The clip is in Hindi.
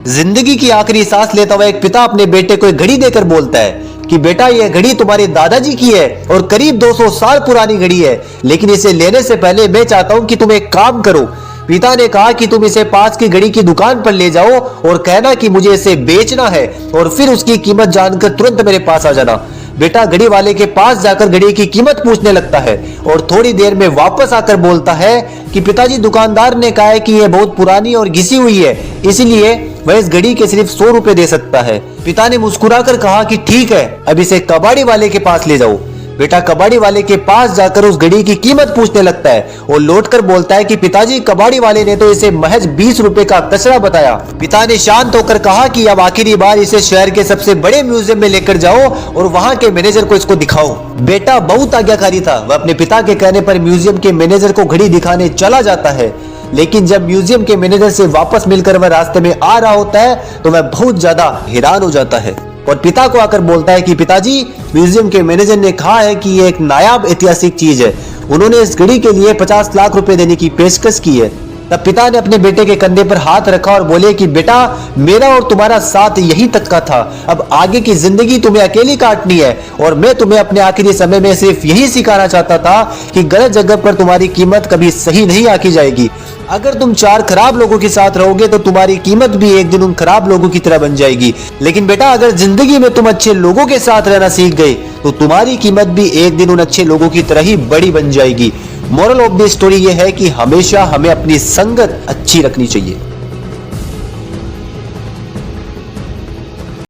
जिंदगी की आखिरी सांस लेता हुआ एक पिता अपने बेटे को एक घड़ी देकर बोलता है कि बेटा ये घड़ी तुम्हारे दादाजी की है और करीब 200 साल पुरानी घड़ी है, लेकिन इसे लेने से पहले मैं चाहता हूं कि तुम एक काम करो। पिता ने कहा कि तुम इसे पास की घड़ी की दुकान पर ले जाओ और कहना कि मुझे इसे बेचना है और फिर उसकी कीमत जानकर तुरंत मेरे पास आ जाना। बेटा घड़ी वाले के पास जाकर घड़ी की कीमत पूछने लगता है और थोड़ी देर में वापस आकर बोलता है कि पिताजी दुकानदार ने कहा है कि यह बहुत पुरानी और घिसी हुई है, इसलिए वह इस घड़ी के सिर्फ 100 रुपए दे सकता है। पिता ने मुस्कुराकर कहा कि ठीक है, अब इसे कबाड़ी वाले के पास ले जाओ। बेटा कबाड़ी वाले के पास जाकर उस घड़ी की कीमत पूछने लगता है और लौटकर बोलता है कि पिताजी कबाड़ी वाले ने तो इसे महज 20 रुपए का कचरा बताया। पिता ने शांत होकर कहा कि अब आखिरी बार इसे शहर के सबसे बड़े म्यूजियम में लेकर जाओ और वहां के मैनेजर को इसको दिखाओ। बेटा बहुत आज्ञाकारी था, वह अपने पिता के कहने पर म्यूजियम के मैनेजर को घड़ी दिखाने चला जाता है, लेकिन जब म्यूजियम के मैनेजर से वापस मिलकर वह रास्ते में आ रहा होता है तो वह बहुत ज्यादा हैरान हो जाता है और पिता को आकर बोलता है कि पिताजी म्यूजियम के मैनेजर ने कहा है कि यह एक नायाब ऐतिहासिक चीज है, उन्होंने इस घड़ी के लिए 50 लाख रुपए देने की पेशकश की है। तब पिता ने अपने बेटे के कंधे पर हाथ रखा और बोले कि बेटा मेरा और तुम्हारा साथ यहीं तक का था, अब आगे की जिंदगी तुम्हें अकेली काटनी है और मैं तुम्हें अपने आखिरी समय में सिर्फ यही सिखाना चाहता था कि गलत जगह पर तुम्हारी कीमत कभी सही नहीं आंकी जाएगी। अगर तुम 4 खराब लोगों के साथ रहोगे तो तुम्हारी कीमत भी एक दिन उन खराब लोगों की तरह बन जाएगी, लेकिन बेटा अगर जिंदगी में तुम अच्छे लोगों के साथ रहना सीख गए तो तुम्हारी कीमत भी एक दिन उन अच्छे लोगों की तरह ही बड़ी बन जाएगी। मोरल ऑफ द स्टोरी ये है कि हमेशा हमें अपनी संगत अच्छी रखनी चाहिए।